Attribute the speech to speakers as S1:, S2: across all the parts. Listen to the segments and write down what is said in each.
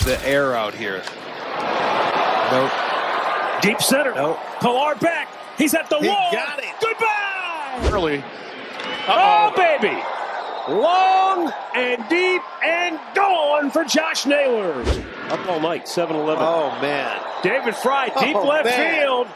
S1: the air out here.
S2: Nope.
S3: Deep center.
S2: Nope.
S3: Pilar back. He's at the wall.
S2: Got it.
S3: Goodbye.
S1: Early.
S3: Oh, baby. Long and deep and gone for Josh Naylor. Up all night, 7-11.
S2: Oh, man.
S3: David Fry, deep left field.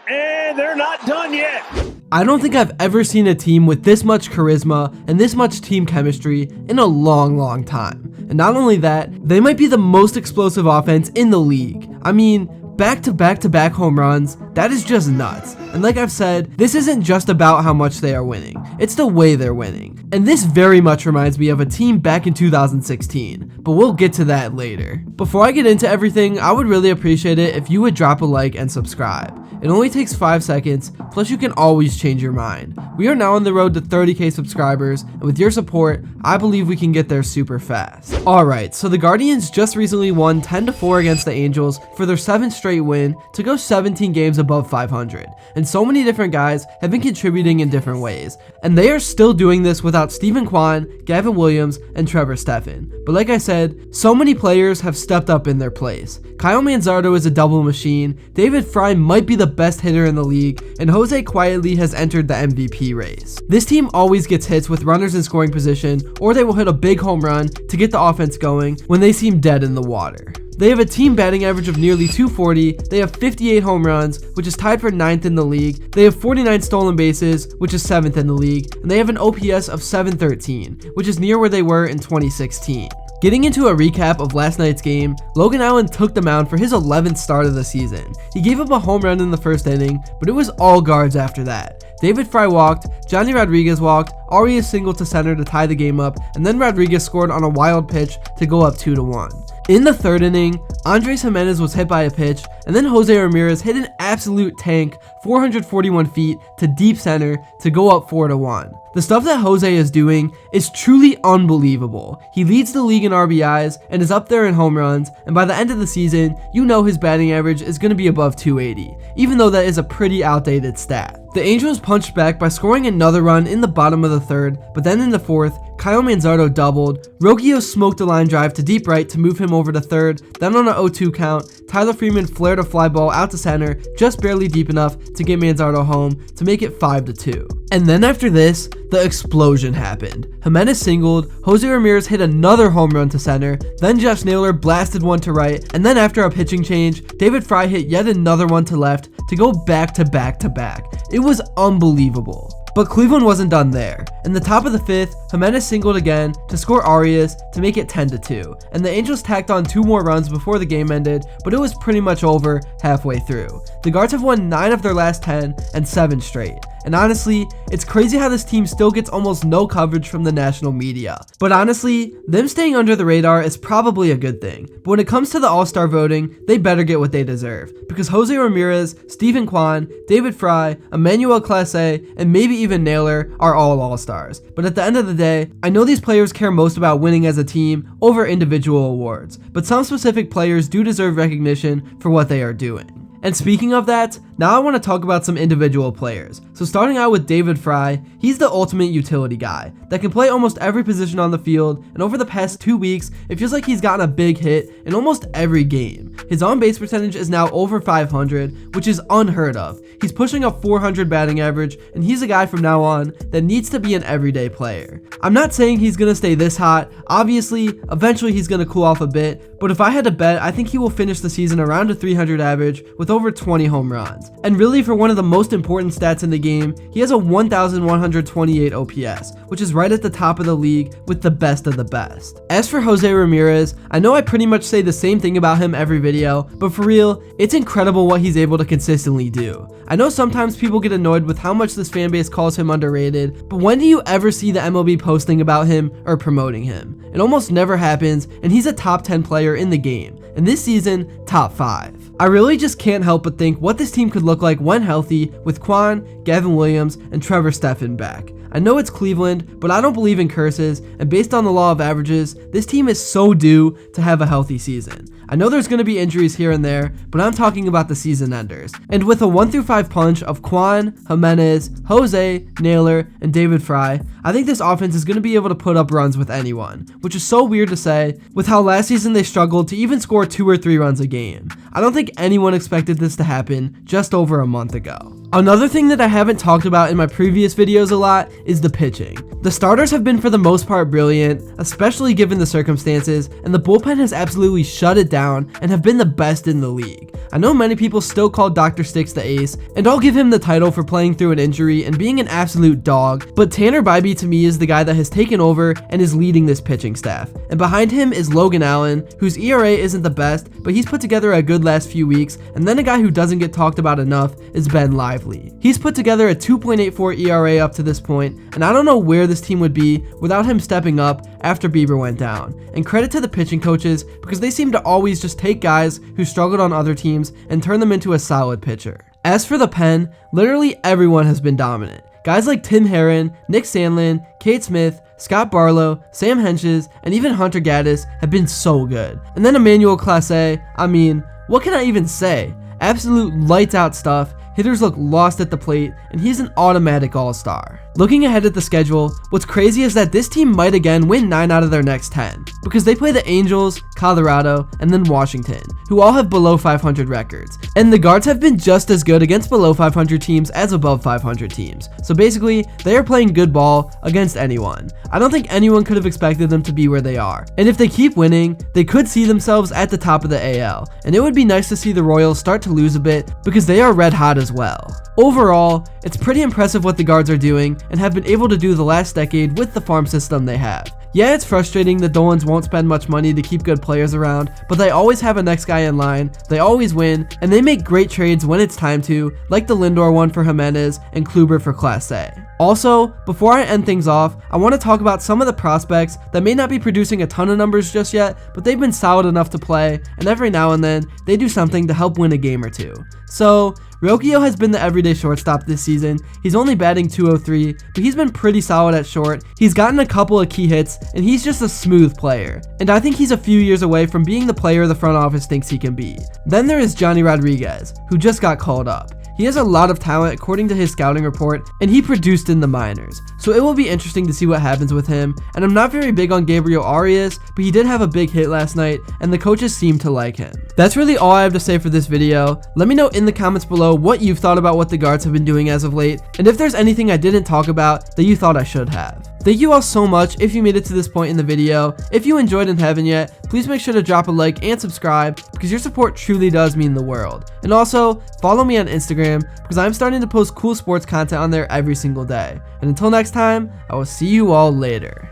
S3: And they're not done yet.
S4: I don't think I've ever seen a team with this much charisma and this much team chemistry in a long time. And not only that, they might be the most explosive offense in the league. I mean, back-to-back home runs, that is just nuts. And like I've said, this isn't just about how much they are winning, it's the way they're winning. And this very much reminds me of a team back in 2016, but we'll get to that later. Before I get into everything, I would really appreciate it if you would drop a like and subscribe. It only takes 5 seconds, plus you can always change your mind. We are now on the road to 30k subscribers, and with your support, I believe we can get there super fast. Alright, so the Guardians just recently won 10-4 against the Angels for their 7th straight win to go 17 games above 500, and so many different guys have been contributing in different ways, and they are still doing this without Steven Kwan, Gavin Williams, and Trevor Stephan. But like I said, so many players have stepped up in their place. Kyle Manzardo is a double machine, David Fry might be the best hitter in the league, and Jose quietly has entered the MVP race. This team always gets hits with runners in scoring position, or they will hit a big home run to get the offense going when they seem dead in the water. They have a team batting average of nearly 240, they have 58 home runs, which is tied for 9th in the league, they have 49 stolen bases, which is 7th in the league, and they have an OPS of 713, which is near where they were in 2016. Getting into a recap of last night's game, Logan Allen took the mound for his 11th start of the season. He gave up a home run in the first inning, but it was all guards after that. David Fry walked, Johnny Rodriguez walked, Arias singled to center to tie the game up, and then Rodriguez scored on a wild pitch to go up 2-1. In the third inning, Andres Gimenez was hit by a pitch, and then Jose Ramirez hit an absolute tank 441 feet to deep center to go up 4-1. The stuff that Jose is doing is truly unbelievable. He leads the league in RBIs and is up there in home runs, and by the end of the season, you know his batting average is going to be above 280, even though that is a pretty outdated stat. The Angels punched back by scoring another run in the bottom of the third, but then in the fourth, Kyle Manzardo doubled, Roggio smoked a line drive to deep right to move him over to third, then on an 0-2 count, Tyler Freeman flared a fly ball out to center, just barely deep enough to get Manzardo home to make it 5-2. And then after this, the explosion happened. Gimenez singled, Jose Ramirez hit another home run to center, then Josh Naylor blasted one to right, and then after a pitching change, David Fry hit yet another one to left to go back to back to back. It was unbelievable. But Cleveland wasn't done there. In the top of the fifth, Gimenez singled again to score Arias to make it 10-2, and the Angels tacked on 2 more runs before the game ended, but it was pretty much over halfway through. The Guards have won 9 of their last 10 and 7 straight. And honestly, it's crazy how this team still gets almost no coverage from the national media. But honestly, them staying under the radar is probably a good thing. But when it comes to the All-Star voting, they better get what they deserve. Because Jose Ramirez, Steven Kwan, David Fry, Emmanuel Clase, and maybe even Naylor are all All-Stars. But at the end of the day, I know these players care most about winning as a team over individual awards. But some specific players do deserve recognition for what they are doing. And speaking of that, now I want to talk about some individual players. So starting out with David Fry, he's the ultimate utility guy that can play almost every position on the field, and over the past 2 weeks, it feels like he's gotten a big hit in almost every game. His on-base percentage is now over 500, which is unheard of. He's pushing a 400 batting average, and he's a guy from now on that needs to be an everyday player. I'm not saying he's going to stay this hot. Obviously, eventually he's going to cool off a bit, but if I had to bet, I think he will finish the season around a 300 average with over 20 home runs. And really, for one of the most important stats in the game, he has a 1,128 OPS, which is right at the top of the league with the best of the best. As for Jose Ramirez, I know I pretty much say the same thing about him every video, but for real, it's incredible what he's able to consistently do. I know sometimes people get annoyed with how much this fan base calls him underrated, but when do you ever see the MLB posting about him or promoting him? It almost never happens, and he's a top 10 player in the game, and this season, top 5. I really just can't help but think what this team could look like when healthy with Kwan, Gavin Williams, and Trevor Stephan back. I know it's Cleveland, but I don't believe in curses, and based on the law of averages, this team is so due to have a healthy season. I know there's going to be injuries here and there, but I'm talking about the season enders. And with a 1-5 punch of Quan, Gimenez, Jose, Naylor, and David Fry, I think this offense is going to be able to put up runs with anyone, which is so weird to say with how last season they struggled to even score 2 or 3 runs a game. I don't think anyone expected this to happen just over a month ago. Another thing that I haven't talked about in my previous videos a lot is the pitching. The starters have been for the most part brilliant, especially given the circumstances, and the bullpen has absolutely shut it down and have been the best in the league. I know many people still call Dr. Sticks the ace, and I'll give him the title for playing through an injury and being an absolute dog, but Tanner Bybee to me is the guy that has taken over and is leading this pitching staff. And behind him is Logan Allen, whose ERA isn't the best, but he's put together a good last few weeks, and then a guy who doesn't get talked about enough is Ben Lively. He's put together a 2.84 ERA up to this point, and I don't know where this team would be without him stepping up after Bieber went down. And credit to the pitching coaches, because they seem to always just take guys who struggled on other teams and turn them into a solid pitcher. As for the pen, literally everyone has been dominant. Guys like Tim Herron, Nick Sandlin, Kate Smith, Scott Barlow, Sam Henches, and even Hunter Gaddis have been so good. And then Emmanuel Clase, I mean, what can I even say? Absolute lights out stuff. Hitters look lost at the plate, and he's an automatic all-star. Looking ahead at the schedule, what's crazy is that this team might again win 9 out of their next 10, because they play the Angels, Colorado, and then Washington, who all have below 500 records. And the Guards have been just as good against below 500 teams as above 500 teams. So basically, they are playing good ball against anyone. I don't think anyone could have expected them to be where they are. And if they keep winning, they could see themselves at the top of the AL. And it would be nice to see the Royals start to lose a bit, because they are red hot as well. Overall, it's pretty impressive what the Guards are doing and have been able to do the last decade with the farm system they have. Yeah, it's frustrating that Dolans won't spend much money to keep good players around, but they always have a next guy in line, they always win, and they make great trades when it's time to, like the Lindor one for Gimenez and Kluber for Clase. Also, before I end things off, I want to talk about some of the prospects that may not be producing a ton of numbers just yet, but they've been solid enough to play, and every now and then, they do something to help win a game or two. So, Rocchio has been the everyday shortstop this season. He's only batting .203, but he's been pretty solid at short. He's gotten a couple of key hits, and he's just a smooth player. And I think he's a few years away from being the player the front office thinks he can be. Then there is Johnny Rodriguez, who just got called up. He has a lot of talent according to his scouting report, and he produced in the minors. So it will be interesting to see what happens with him, and I'm not very big on Gabriel Arias, but he did have a big hit last night, and the coaches seem to like him. That's really all I have to say for this video. Let me know in the comments below what you've thought about what the Guards have been doing as of late, and if there's anything I didn't talk about that you thought I should have. Thank you all so much if you made it to this point in the video. If you enjoyed and haven't yet, please make sure to drop a like and subscribe, because your support truly does mean the world. And also, follow me on Instagram, because I'm starting to post cool sports content on there every single day. And until next time, I will see you all later.